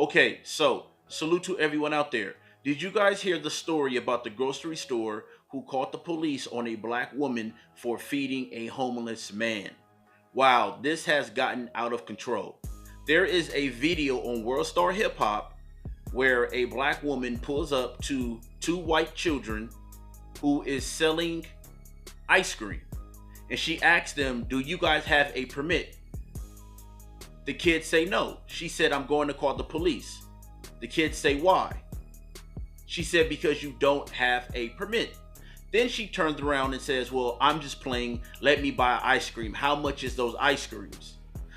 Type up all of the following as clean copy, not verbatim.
Okay, so salute to everyone out there. Did you guys hear the story about the grocery store who called the police on a black woman for feeding a homeless man? Wow, this has gotten out of control. There is a video on World Star Hip Hop where a black woman pulls up to two white children who is selling ice cream. And she asks them, "Do you guys have a permit?" The kids say no. She said, "I'm going to call the police." The kids say, "Why?" She said, "Because you don't have a permit." Then she turns around and says, "Well, I'm just playing. Let me buy ice cream. How much is those ice creams?"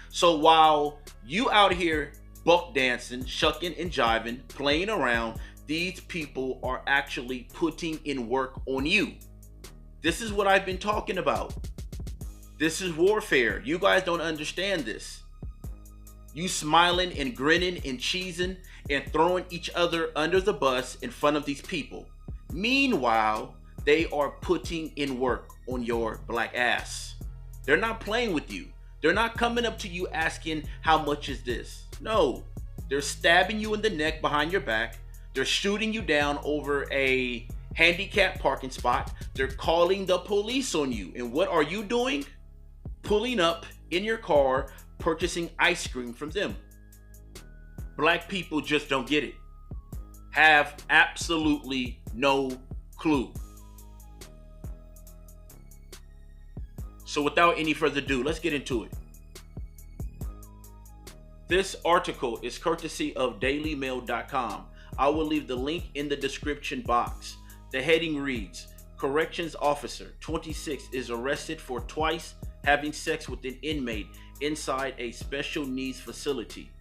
So while you out here buck dancing, shucking and jiving, playing around, these people are actually putting in work on you. This is what I've been talking about. This is warfare. You guys don't understand this. You smiling and grinning and cheesing and throwing each other under the bus in front of these people. Meanwhile, they are putting in work on your black ass. They're not playing with you. They're not coming up to you asking, "How much is this?" No, they're stabbing you in the neck behind your back. They're shooting you down over a handicapped parking spot. They're calling the police on you. And what are you doing? Pulling up in your car, purchasing ice cream from them. Black people just don't get it. Have absolutely no clue. So without any further ado, let's get into it. This article is courtesy of dailymail.com. I will leave the link in the description box. The heading reads, Corrections Officer 26 is arrested for twice having sex with an inmate inside a special needs facility.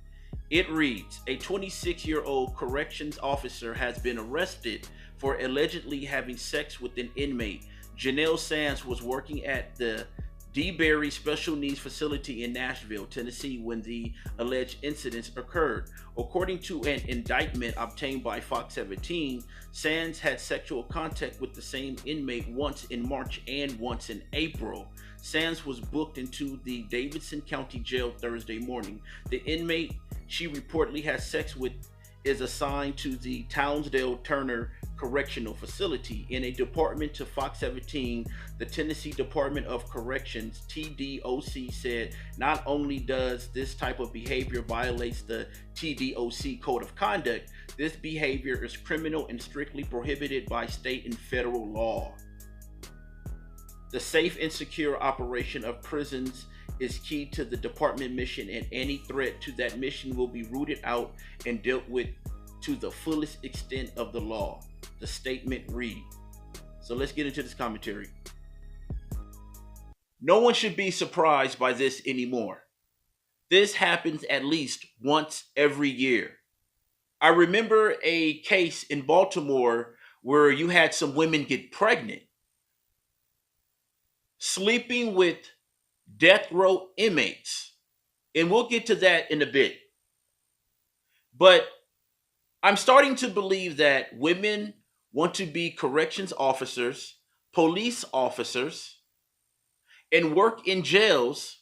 It reads, a 26-year-old corrections officer has been arrested for allegedly having sex with an inmate. Janel Sands was working at the DeBerry Special Needs Facility in Nashville, Tennessee, when the alleged incidents occurred. According to an indictment obtained by Fox 17, Sands had sexual contact with the same inmate once in March and once in April. Sands was booked into the Davidson County Jail Thursday morning. The inmate she reportedly had sex with is assigned to the Townsdale Turner Correctional Facility. In a department to Fox 17, the Tennessee Department of Corrections, TDOC, said not only does this type of behavior violates the TDOC Code of Conduct, this behavior is criminal and strictly prohibited by state and federal law. The safe and secure operation of prisons is key to the department mission, and any threat to that mission will be rooted out and dealt with to the fullest extent of the law, the statement read. So let's get into this commentary. No one should be surprised by this anymore. This happens at least once every year. I remember a case in Baltimore where you had some women get pregnant, sleeping with death row inmates. And we'll get to that in a bit. But I'm starting to believe that women want to be corrections officers, police officers, and work in jails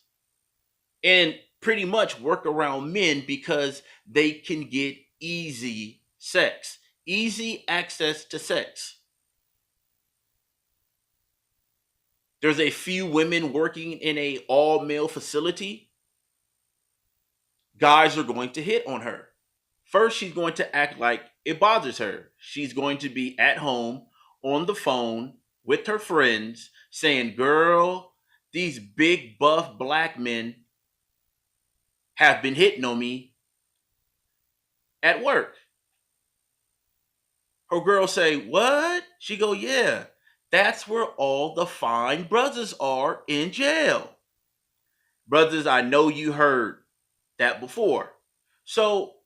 and pretty much work around men because they can get easy sex, easy access to sex. There's a few women working in a all-male facility. Guys are going to hit on her. First, she's going to act like it bothers her. She's going to be at home on the phone with her friends saying, "Girl, these big buff black men have been hitting on me at work." Her girl say, "What?" She go, "Yeah, that's where all the fine brothers are in jail." Brothers, I know you heard that before. So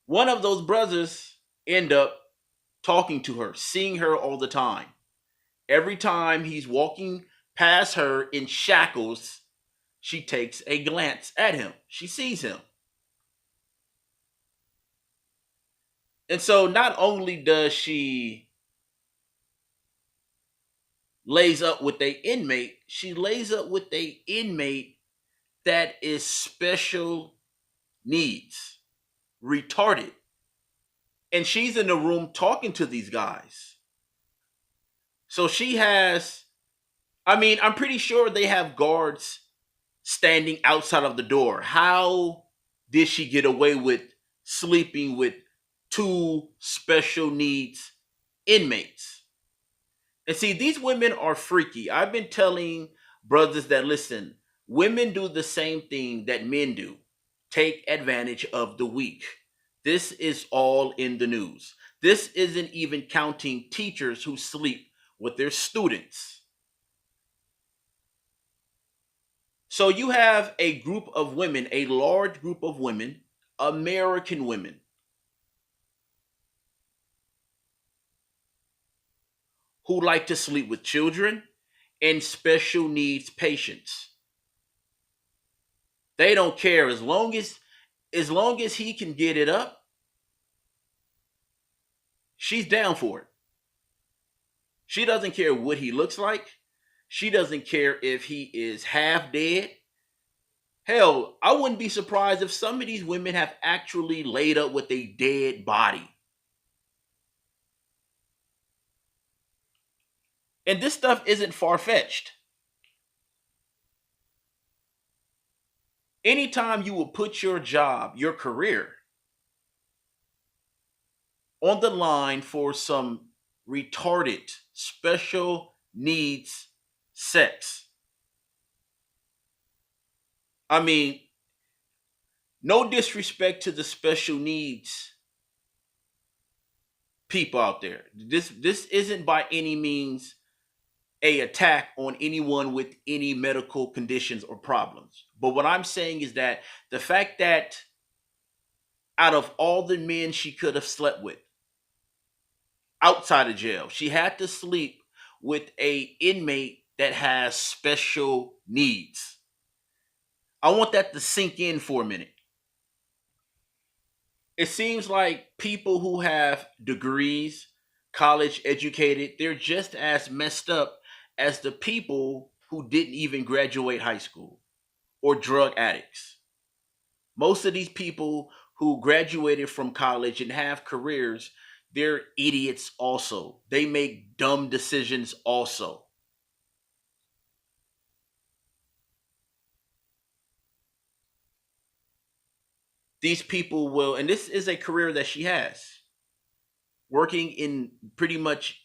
one of those brothers end up talking to her, seeing her all the time. Every time he's walking past her in shackles, she takes a glance at him. She sees him. And so not only does she lays up with a inmate, she lays up with a inmate that is special needs, retarded. And she's in the room talking to these guys. So she has, I mean, I'm pretty sure they have guards standing outside of the door. How did she get away with sleeping with two special needs inmates? And see, these women are freaky. I've been telling brothers that listen, women do the same thing that men do, take advantage of the weak. This is all in the news. This isn't even counting teachers who sleep with their students. So you have a group of women, a large group of women, American women, who like to sleep with children and special needs patients. They don't care as long as he can get it up, she's down for it. She doesn't care what he looks like. She doesn't care if he is half dead. Hell, I wouldn't be surprised if some of these women have actually laid up with a dead body. And this stuff isn't far fetched. Anytime you will put your job, your career, on the line for some retarded special needs sex. I mean, no disrespect to the special needs people out there. This isn't by any means a attack on anyone with any medical conditions or problems. But what I'm saying is that the fact that out of all the men she could have slept with outside of jail, she had to sleep with a inmate that has special needs. I want that to sink in for a minute. It seems like people who have degrees, college educated, they're just as messed up as the people who didn't even graduate high school or drug addicts. Most of these people who graduated from college and have careers, they're idiots also. They make dumb decisions also. These people will, and this is a career that she has, working in pretty much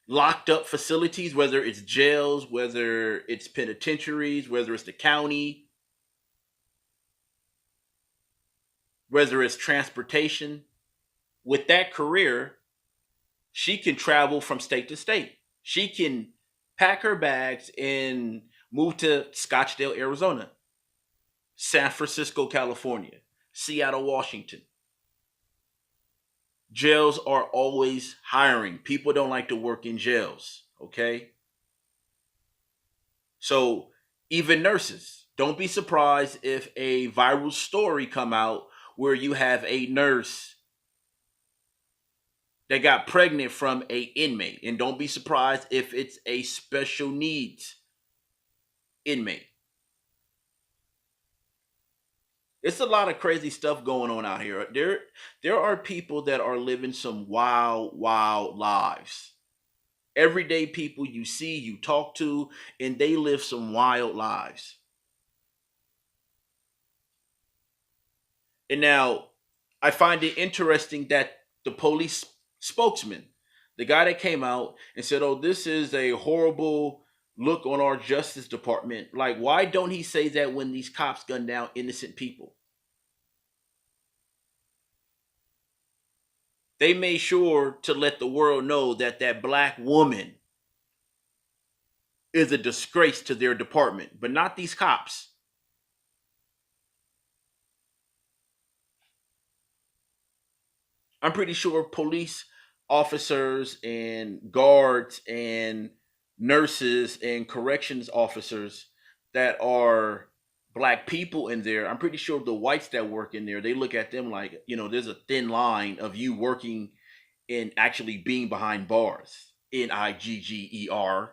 locked up facilities, whether it's jails, whether it's penitentiaries, whether it's the county, whether it's transportation. With that career, she can travel from state to state. She can pack her bags and move to Scottsdale, Arizona, San Francisco, California, Seattle, Washington. Jails are always hiring. People don't like to work in jails, okay? So even nurses, don't be surprised if a viral story come out where you have a nurse that got pregnant from a inmate, and don't be surprised if it's a special needs inmate. It's a lot of crazy stuff going on out here. There are people that are living some wild, wild lives. Everyday people you see, you talk to, and they live some wild lives. And now I find it interesting that the police spokesman, the guy that came out and said, "Oh, this is a horrible look on our justice department." Like, why don't he say that when these cops gun down innocent people? They made sure to let the world know that that black woman is a disgrace to their department, but not these cops. I'm pretty sure police officers and guards and nurses and corrections officers that are black people in there, I'm pretty sure the whites that work in there, they look at them like, there's a thin line of you working and actually being behind bars. Nigger.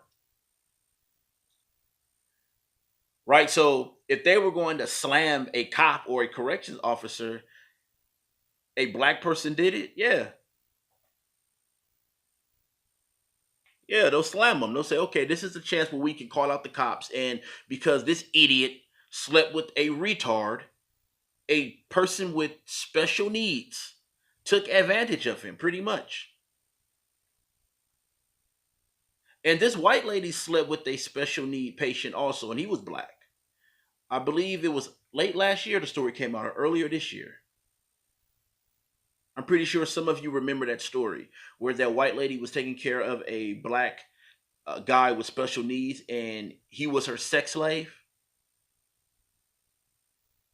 right? So if they were going to slam a cop or a corrections officer, a black person did it, yeah, yeah, they'll slam them. They'll say, okay, this is a chance where we can call out the cops, and because this idiot slept with a retard, a person with special needs took advantage of him, pretty much. And this white lady slept with a special need patient also, and he was black. I believe it was late last year the story came out, or earlier this year. I'm pretty sure some of you remember that story where that white lady was taking care of a black guy with special needs, and he was her sex slave.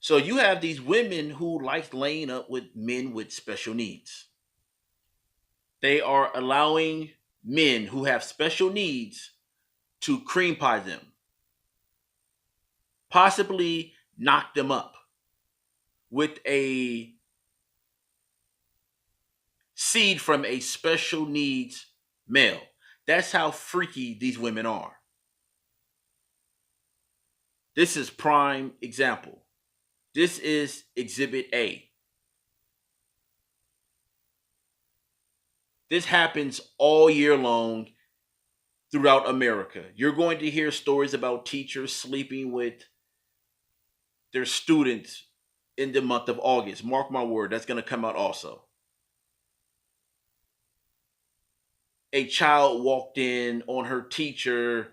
So you have these women who like laying up with men with special needs. They are allowing men who have special needs to cream pie them, possibly knock them up with a seed from a special needs male. That's how freaky these women are. This is prime example. This is exhibit A. This happens all year long throughout America. You're going to hear stories about teachers sleeping with their students in the month of August. Mark my word, that's going to come out also. A child walked in on her teacher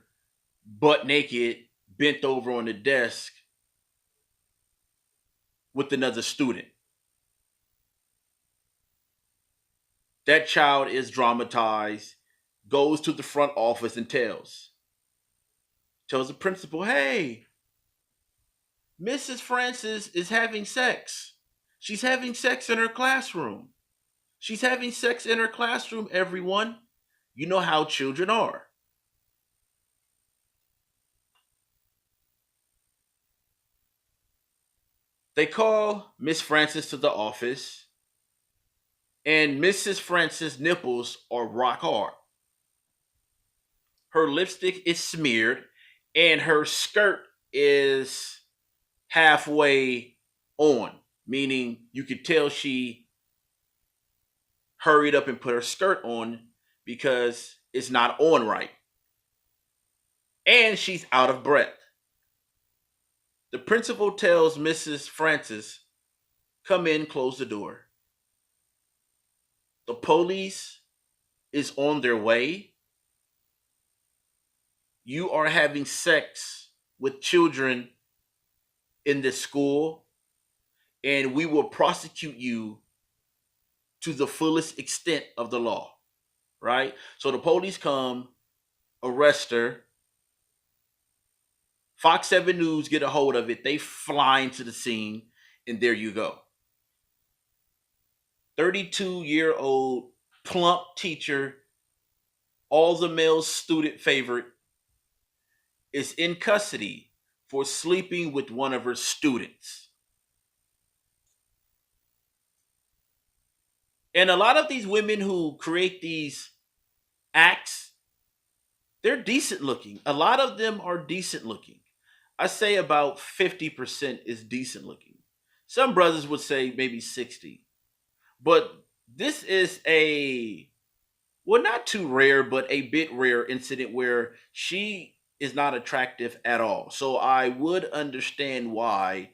butt naked, bent over on the desk with another student. That child is dramatized, goes to the front office and tells the principal, hey, Mrs. Francis is having sex. She's having sex in her classroom. She's having sex in her classroom, everyone. You know how children are. They call Miss Francis to the office, and Mrs. Francis' nipples are rock hard. Her lipstick is smeared, and her skirt is halfway on, meaning you could tell she hurried up and put her skirt on because it's not on right. And she's out of breath. The principal tells Mrs. Francis, come in, close the door. The police is on their way. You are having sex with children in this school, and we will prosecute you to the fullest extent of the law, right? So the police come, arrest her. Fox 7 News get a hold of it. They fly into the scene, and there you go. 32-year-old plump teacher, all the male student favorite, is in custody for sleeping with one of her students. And a lot of these women who create these acts, they're decent looking. A lot of them are decent looking. I say about 50% is decent looking. Some brothers would say maybe 60. But this is a, well, not too rare, but a bit rare incident where she is not attractive at all. So I would understand why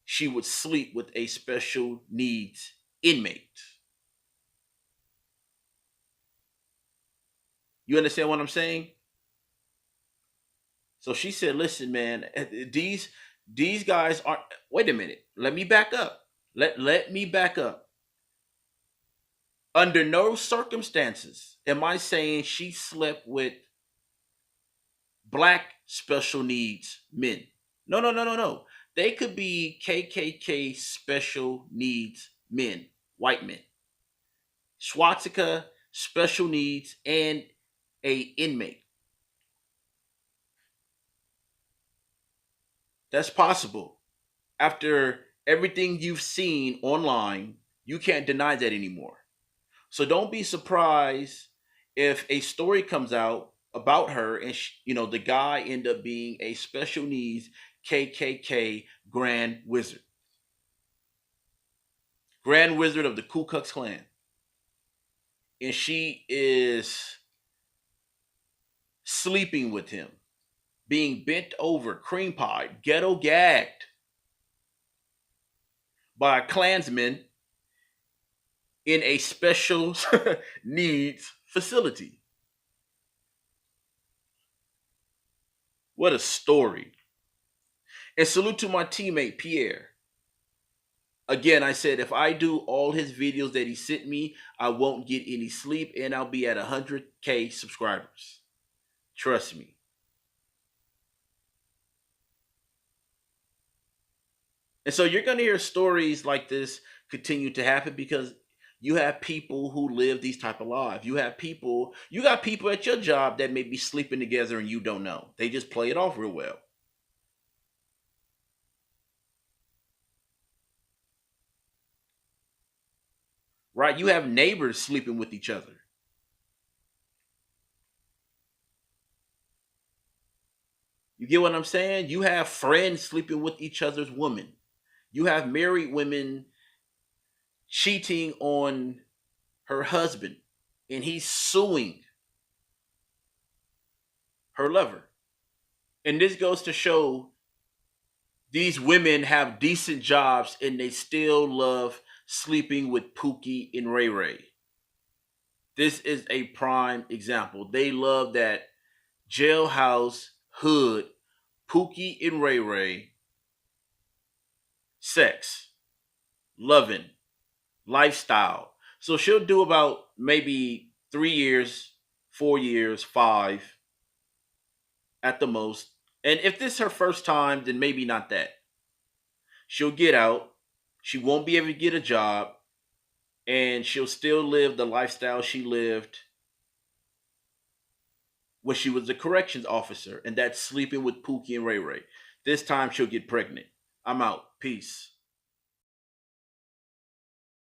she would sleep with a special needs inmate. You understand what I'm saying? So she said, "Listen, man, these guys aren't. Wait a minute. Let me back up. Let me back up. Under no circumstances am I saying she slept with black special needs men. No, no, no, no, no. They could be KKK special needs men, white men. Swastika special needs and a inmate. That's possible. After everything you've seen online, you can't deny that anymore. So don't be surprised if a story comes out about her and the guy end up being a special needs KKK Grand Wizard. Grand Wizard of the Ku Klux Klan. And she is sleeping with him, being bent over, cream pie, ghetto gagged by a Klansman in a special needs facility. What a story. And salute to my teammate, Pierre. Again, I said if I do all his videos that he sent me, I won't get any sleep and I'll be at 100K subscribers. Trust me. And so you're going to hear stories like this continue to happen because you have people who live these type of lives. You got people at your job that may be sleeping together and you don't know. They just play it off real well. Right? You have neighbors sleeping with each other. You get what I'm saying? You have friends sleeping with each other's women. You have married women cheating on her husband and he's suing her lover. And this goes to show these women have decent jobs and they still love sleeping with Pookie and Ray Ray. This is a prime example. They love that jailhouse hood, Pookie and Ray Ray, sex, loving, lifestyle. So she'll do about maybe 3 years, 4 years, five at the most. And if this is her first time, then maybe not that. She'll get out. She won't be able to get a job. And she'll still live the lifestyle she lived when she was a corrections officer. And that's sleeping with Pookie and Ray Ray. This time she'll get pregnant. I'm out. Peace.